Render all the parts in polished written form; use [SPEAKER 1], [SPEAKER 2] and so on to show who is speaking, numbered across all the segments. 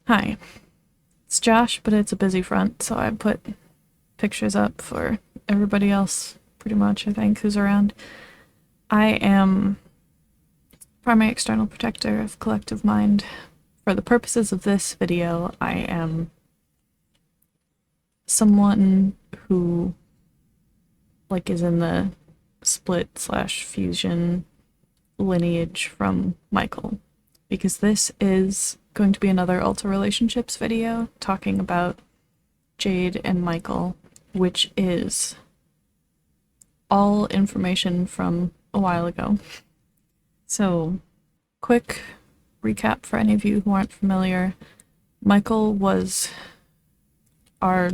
[SPEAKER 1] Hi, it's Josh, but it's a busy front, so I put pictures up for everybody else, pretty much, I think, who's around. I am primary external protector of collective mind. For the purposes of this video, I am someone who, is in the split/fusion lineage from Michael, because this is going to be another Alta Relationships video talking about Jade and Michael, which is all information from a while ago. So, quick recap for any of you who aren't familiar. Michael was our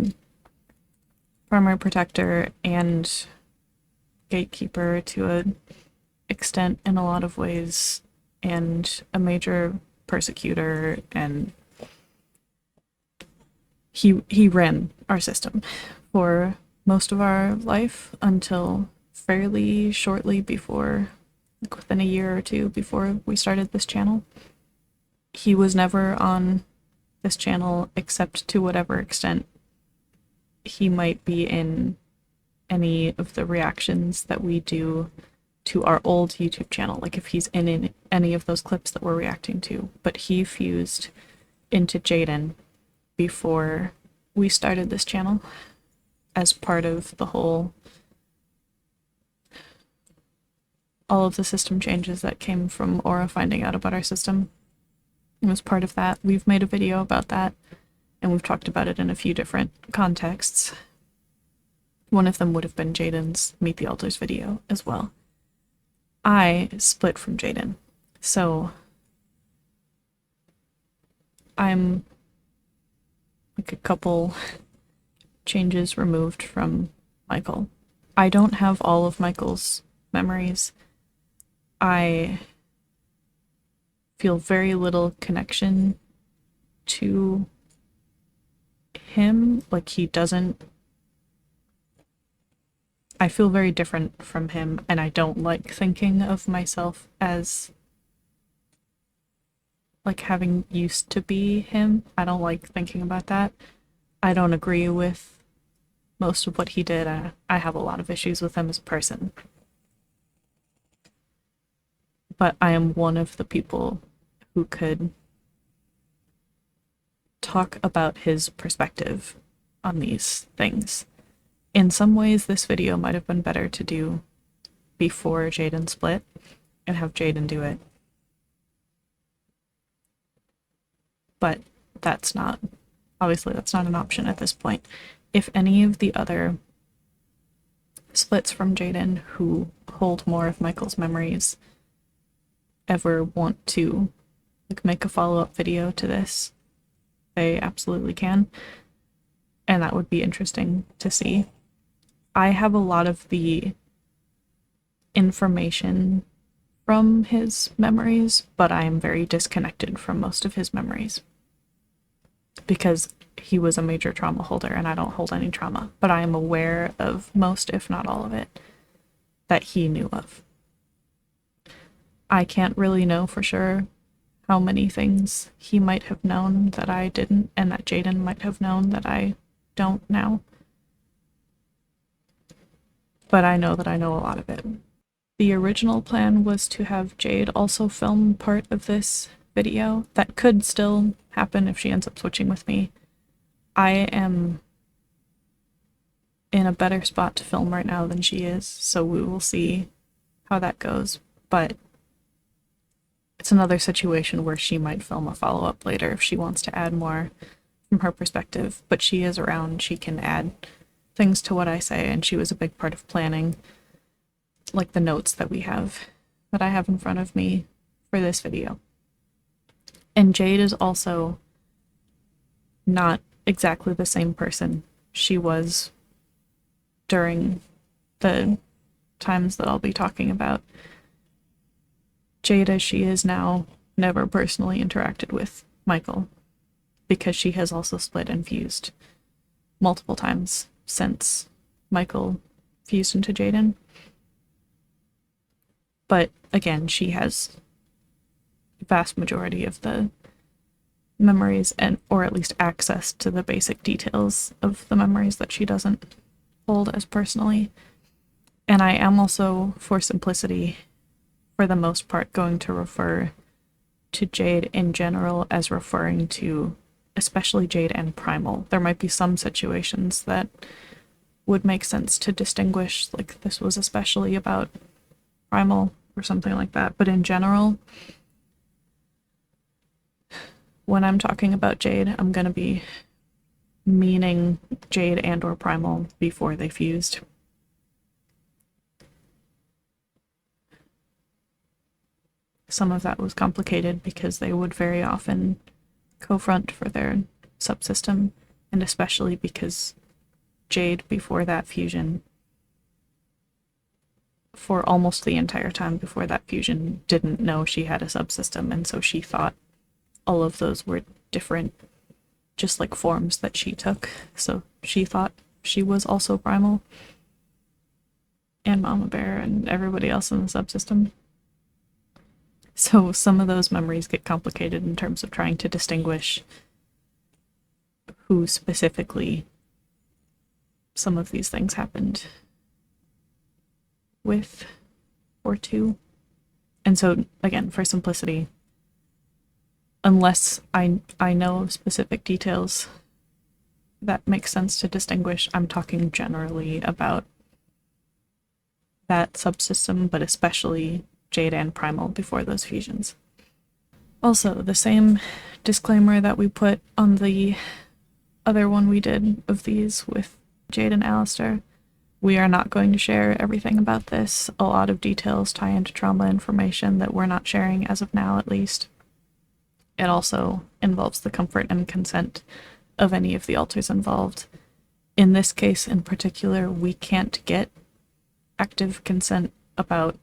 [SPEAKER 1] primary protector and gatekeeper to an extent in a lot of ways, and a major persecutor, and he ran our system for most of our life until fairly shortly before, like within a year or two before we started this channel. He was never on this channel except to whatever extent he might be in any of the reactions that we do to our old YouTube channel, like if he's in any of those clips that we're reacting to. But he fused into Jaden before we started this channel as part of the whole, all of the system changes that came from Aura finding out about our system. It was part of that. We've made a video about that, and we've talked about it in a few different contexts. One of them would have been Jaden's Meet the Alters video as well. I split from Jaden, so I'm like a couple changes removed from Michael. I don't have all of Michael's memories. I feel very little connection to him. Like, he doesn't. I feel very different from him, and I don't like thinking of myself as like having used to be him. I don't like thinking about that. I don't agree with most of what he did. I have a lot of issues with him as a person. But I am one of the people who could talk about his perspective on these things. In some ways, this video might have been better to do before Jaden split and have Jaden do it. But that's not, obviously that's not an option at this point. If any of the other splits from Jaden who hold more of Michael's memories ever want to make a follow-up video to this, they absolutely can. And that would be interesting to see. I have a lot of the information from his memories, but I am very disconnected from most of his memories because he was a major trauma holder and I don't hold any trauma, but I am aware of most, if not all of it, that he knew of. I can't really know for sure how many things he might have known that I didn't, and that Jaden might have known that I don't now. But I know that I know a lot of it. The original plan was to have Jade also film part of this video. That could still happen if she ends up switching with me. I am in a better spot to film right now than she is, so we will see how that goes. But it's another situation where she might film a follow-up later if she wants to add more from her perspective. But she is around, she can add things to what I say, and she was a big part of planning, like the notes that I have in front of me for this video. And Jade is also not exactly the same person she was during the times that I'll be talking about. Jade, as she is now, never personally interacted with Michael because she has also split and fused multiple times since Michael fused into Jaden. But again, she has the vast majority of the memories, and or at least access to the basic details of the memories that she doesn't hold as personally. And I am also, for simplicity, for the most part, going to refer to Jade in general as referring to especially Jade and Primal. There might be some situations that would make sense to distinguish, like this was especially about Primal or something like that, but in general, when I'm talking about Jade, I'm going to be meaning Jade and or Primal before they fused. Some of that was complicated because they would very often co-front for their subsystem, and especially because Jade, before that fusion, for almost the entire time before that fusion, didn't know she had a subsystem, and so she thought all of those were different, just like forms that she took. So she thought she was also Primal, and Mama Bear, and everybody else in the subsystem. So some of those memories get complicated in terms of trying to distinguish who specifically some of these things happened with or to. And so, again, for simplicity, unless I know of specific details that make sense to distinguish, I'm talking generally about that subsystem, but especially Jade and Primal before those fusions. Also, the same disclaimer that we put on the other one we did of these with Jade and Alistair. We are not going to share everything about this. A lot of details tie into trauma information that we're not sharing as of now, at least. It also involves the comfort and consent of any of the alters involved. In this case in particular, we can't get active consent about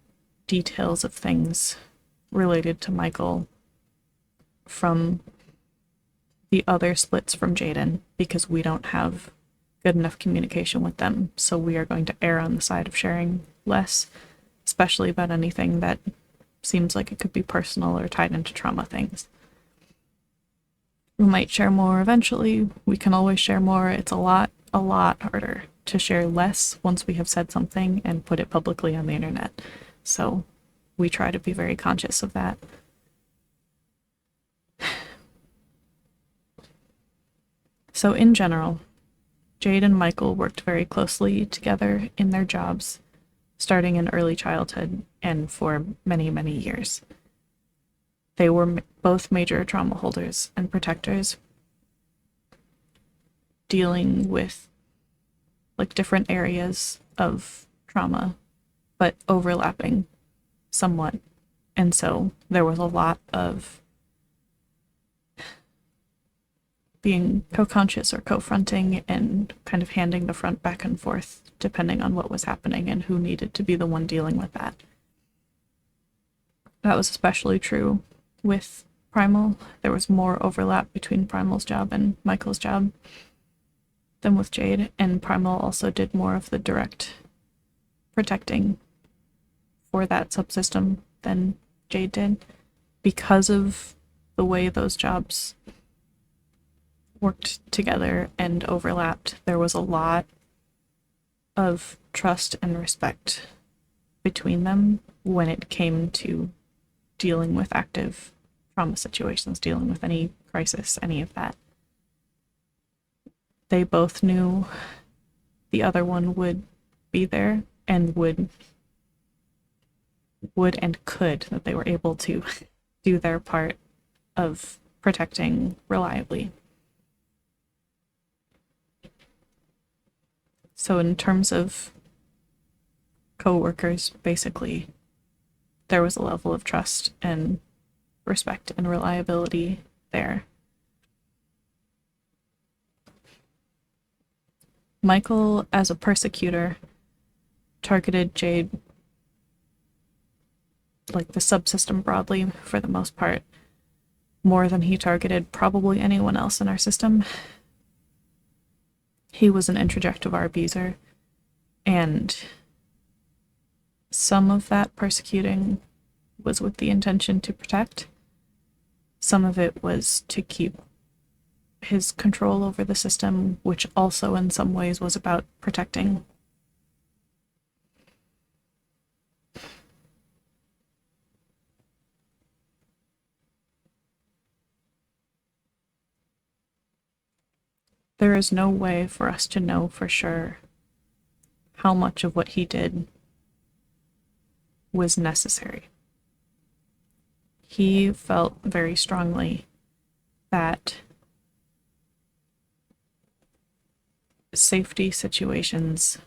[SPEAKER 1] details of things related to Michael from the other splits from Jaden because we don't have good enough communication with them. So we are going to err on the side of sharing less, especially about anything that seems like it could be personal or tied into trauma things. We might share more eventually. We can always share more. It's a lot harder to share less once we have said something and put it publicly on the internet. So we try to be very conscious of that. So in general, Jade and Michael worked very closely together in their jobs, starting in early childhood and for many, many years. They were both major trauma holders and protectors, dealing with like different areas of trauma, but overlapping somewhat. And so there was a lot of being co-conscious or co-fronting and kind of handing the front back and forth depending on what was happening and who needed to be the one dealing with that. That was especially true with Primal. There was more overlap between Primal's job and Michael's job than with Jade, and Primal also did more of the direct protecting for that subsystem than Jade did. Because of the way those jobs worked together and overlapped, there was a lot of trust and respect between them when it came to dealing with active trauma situations, dealing with any crisis, any of that. They both knew the other one would be there and would and could, that they were able to do their part of protecting reliably. So in terms of co-workers, basically, there was a level of trust and respect and reliability there. Michael, as a persecutor, targeted Jade, like the subsystem broadly, for the most part, more than he targeted probably anyone else in our system. He was an introjective abuser, and some of that persecuting was with the intention to protect. Some of it was to keep his control over the system, which also in some ways was about protecting. There is no way for us to know for sure how much of what he did was necessary. He felt very strongly that safety situations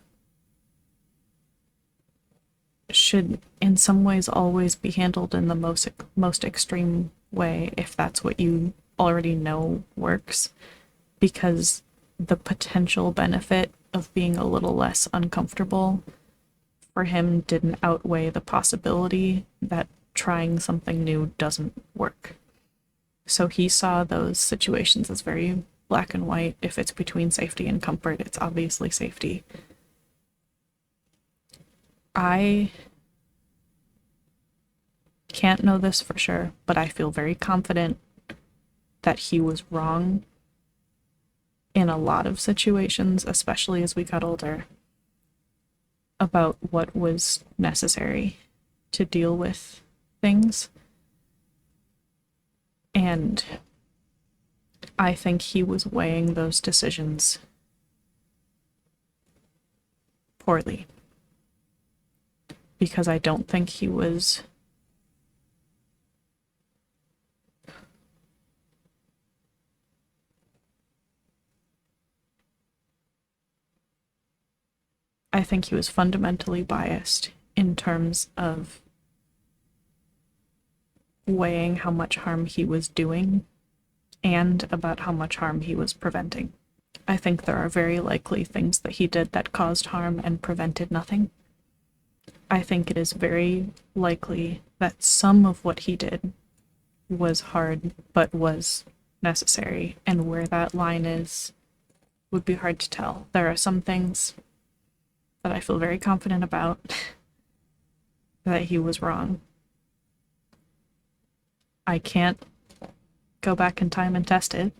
[SPEAKER 1] should in some ways always be handled in the most extreme way, if that's what you already know works, because the potential benefit of being a little less uncomfortable for him didn't outweigh the possibility that trying something new doesn't work. So he saw those situations as very black and white. If it's between safety and comfort, it's obviously safety. I can't know this for sure, but I feel very confident that he was wrong in a lot of situations, especially as we got older, about what was necessary to deal with things. And I think he was weighing those decisions poorly, because I don't think he was fundamentally biased in terms of weighing how much harm he was doing and about how much harm he was preventing. I think there are very likely things that he did that caused harm and prevented nothing. I think it is very likely that some of what he did was hard but was necessary, and where that line is would be hard to tell. There are some things that I feel very confident about that he was wrong. I can't go back in time and test it.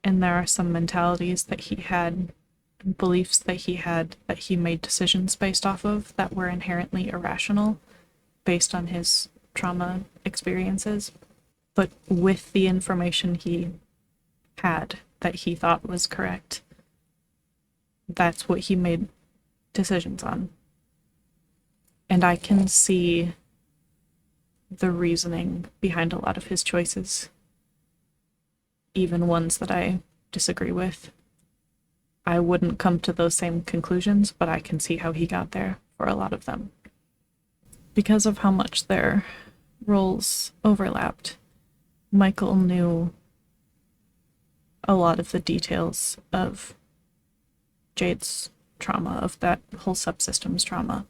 [SPEAKER 1] And there are some mentalities that he had, beliefs that he made decisions based off of that were inherently irrational based on his trauma experiences. But with the information he had that he thought was correct, that's what he made decisions on. And I can see the reasoning behind a lot of his choices, even ones that I disagree with. I wouldn't come to those same conclusions, but I can see how he got there for a lot of them. Because of how much their roles overlapped, Michael knew a lot of the details of Jade's trauma, of that whole subsystem's trauma.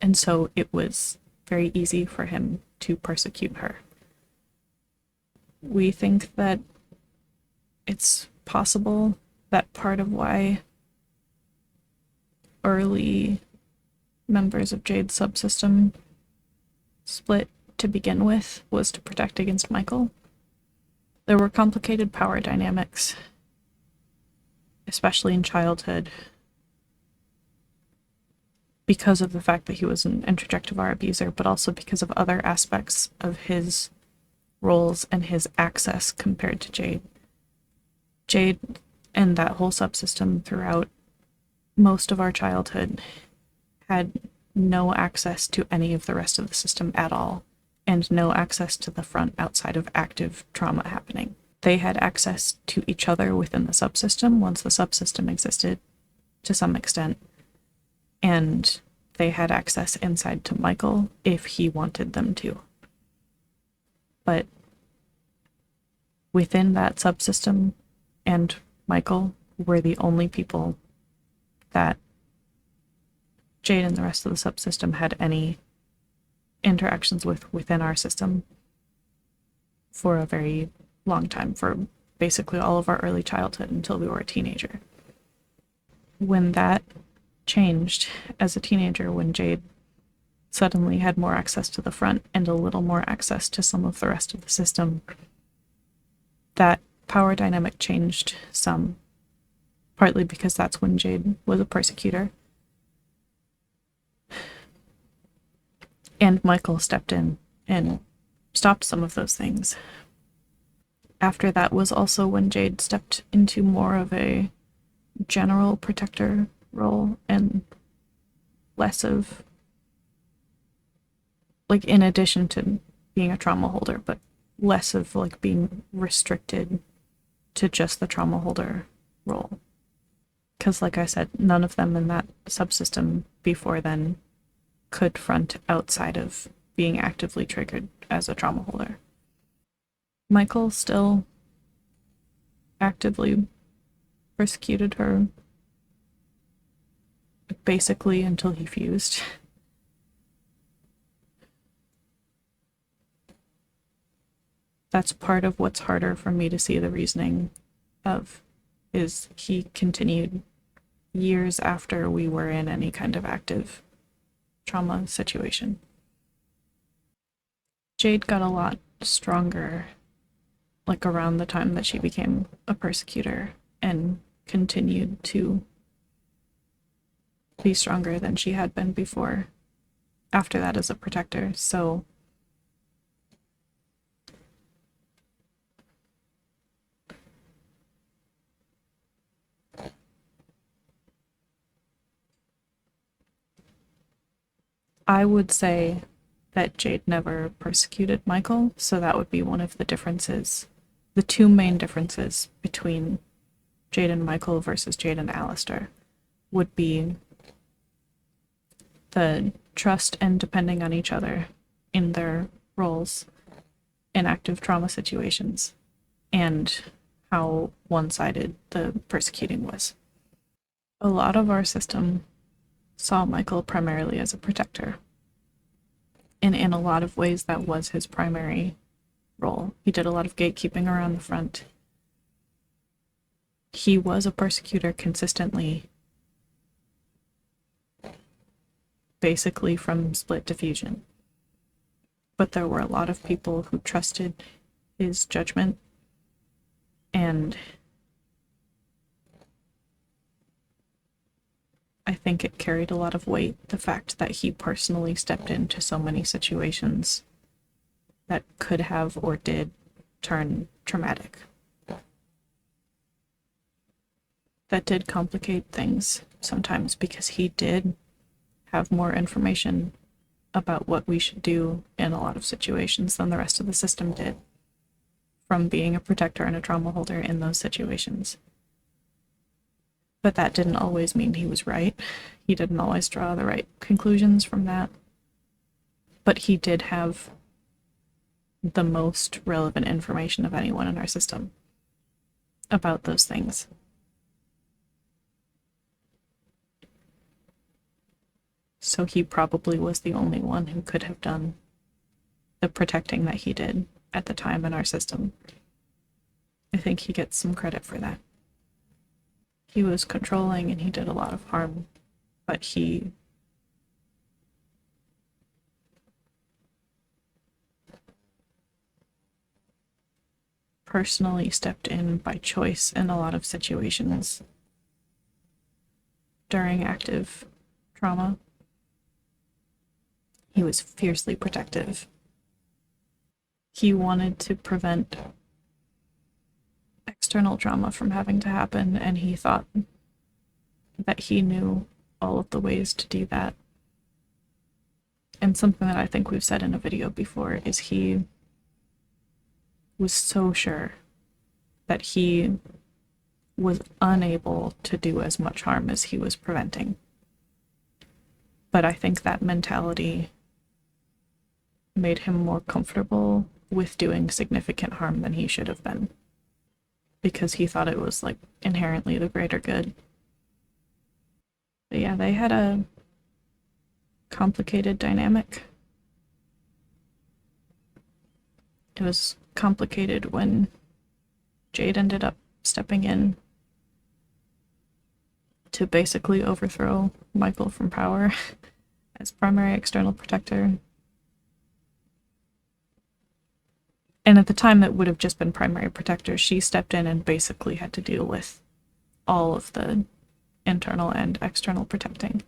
[SPEAKER 1] And so it was very easy for him to persecute her. We think that it's possible that part of why early members of Jade's subsystem split to begin with was to protect against Michael. There were complicated power dynamics, especially in childhood, because of the fact that he was an introjective abuser, but also because of other aspects of his roles and his access compared to Jade. Jade and that whole subsystem throughout most of our childhood had no access to any of the rest of the system at all, and no access to the front outside of active trauma happening. They had access to each other within the subsystem once the subsystem existed to some extent, and they had access inside to Michael if he wanted them to. But within that subsystem and Michael were the only people that Jade and the rest of the subsystem had any interactions with within our system for a very long time, for basically all of our early childhood until we were a teenager. When that changed as a teenager, when Jade suddenly had more access to the front and a little more access to some of the rest of the system, that power dynamic changed some, partly because that's when Jade was a persecutor. And Michael stepped in and stopped some of those things. After that was also when Jade stepped into more of a general protector role and less of, like, in addition to being a trauma holder, but less of, like, being restricted to just the trauma holder role. Because, like I said, none of them in that subsystem before then could front outside of being actively triggered as a trauma holder. Michael still actively persecuted her basically until he fused. That's part of what's harder for me to see the reasoning of, is he continued years after we were in any kind of active trauma situation. Jade got a lot stronger, like, around the time that she became a persecutor, and continued to be stronger than she had been before, after that as a protector, so I would say that Jade never persecuted Michael, so that would be one of the differences. The two main differences between Jade and Michael versus Jade and Alistair would be the trust and depending on each other in their roles in active trauma situations, and how one-sided the persecuting was. A lot of our system saw Michael primarily as a protector, and in a lot of ways that was his primary role. He did a lot of gatekeeping around the front. He was a persecutor consistently, basically from split diffusion. But there were a lot of people who trusted his judgment, and I think it carried a lot of weight, the fact that he personally stepped into so many situations that could have or did turn traumatic. That did complicate things sometimes, because he did have more information about what we should do in a lot of situations than the rest of the system did, from being a protector and a trauma holder in those situations. But that didn't always mean he was right. He didn't always draw the right conclusions from that. But he did have the most relevant information of anyone in our system about those things. So he probably was the only one who could have done the protecting that he did at the time in our system. I think he gets some credit for that. He was controlling and he did a lot of harm, but he personally stepped in by choice in a lot of situations during active trauma. He was fiercely protective. He wanted to prevent external trauma from having to happen, and he thought that he knew all of the ways to do that. And something that I think we've said in a video before is he was so sure that he was unable to do as much harm as he was preventing. But I think that mentality made him more comfortable with doing significant harm than he should have been, because he thought it was, like, inherently the greater good. But yeah, they had a complicated dynamic. It was complicated when Jade ended up stepping in to basically overthrow Michael from power as primary external protector. And at the time, it would have just been primary protector. She stepped in and basically had to deal with all of the internal and external protecting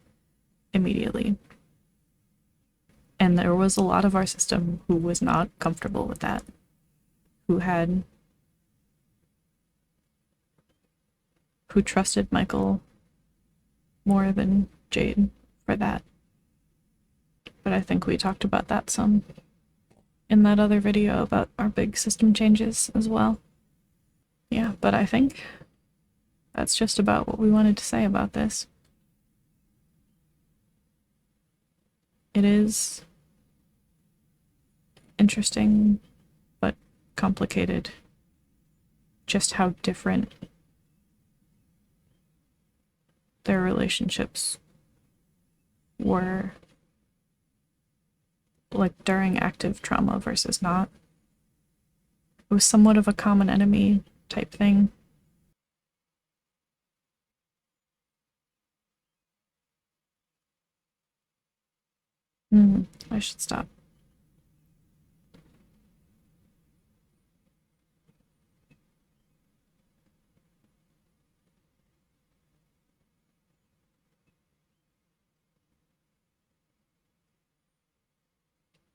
[SPEAKER 1] immediately. And there was a lot of our system who was not comfortable with that, who trusted Michael more than Jade for that. But I think we talked about that some in that other video about our big system changes as well. Yeah, but I think that's just about what we wanted to say about this. It is interesting, but complicated, just how different their relationships were, like during active trauma versus not. It was somewhat of a common enemy type thing. I should stop.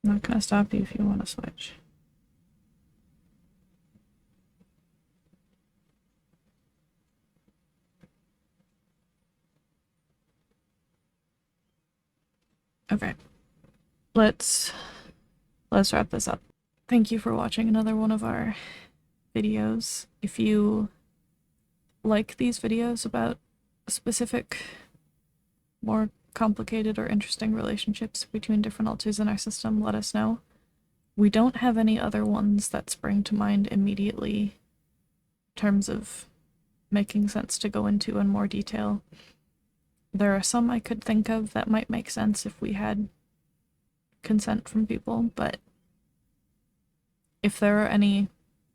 [SPEAKER 1] I'm not gonna stop you if you want to switch. Okay. Let's wrap this up. Thank you for watching another one of our videos. If you like these videos about specific, more complicated or interesting relationships between different alters in our system, let us know. We don't have any other ones that spring to mind immediately in terms of making sense to go into in more detail. There are some I could think of that might make sense if we had consent from people, but if there are any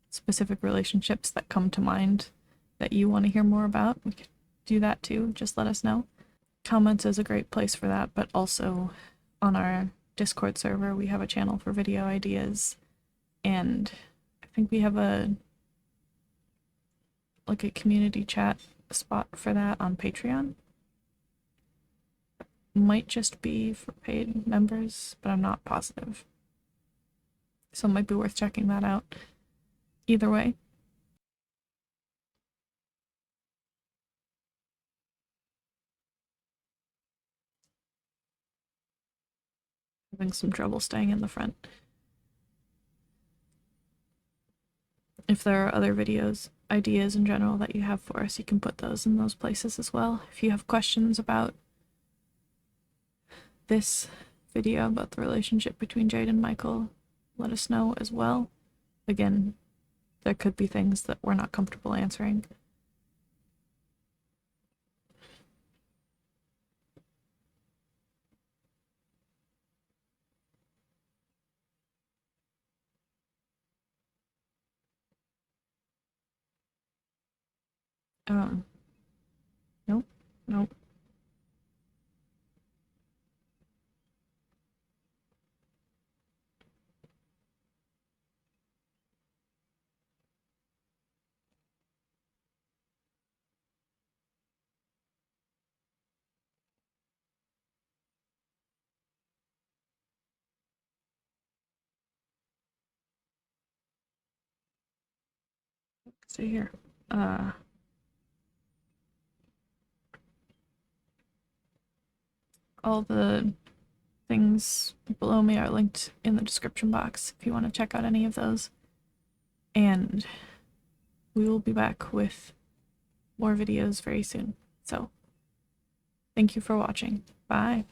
[SPEAKER 1] specific relationships that come to mind that you want to hear more about, we could do that too. Just let us know. Comments is a great place for that, but also on our Discord server we have a channel for video ideas, and I think we have a community chat spot for that on Patreon. Might just be for paid members, but I'm not positive. So it might be worth checking that out. Either way. Having some trouble staying in the front. If there are other videos, ideas in general that you have for us, you can put those in those places as well. If you have questions about this video, about the relationship between Jade and Michael, let us know as well. Again, there could be things that we're not comfortable answering. Nope, nope. See here. All the things below me are linked in the description box if you want to check out any of those. And we will be back with more videos very soon. So, thank you for watching. Bye.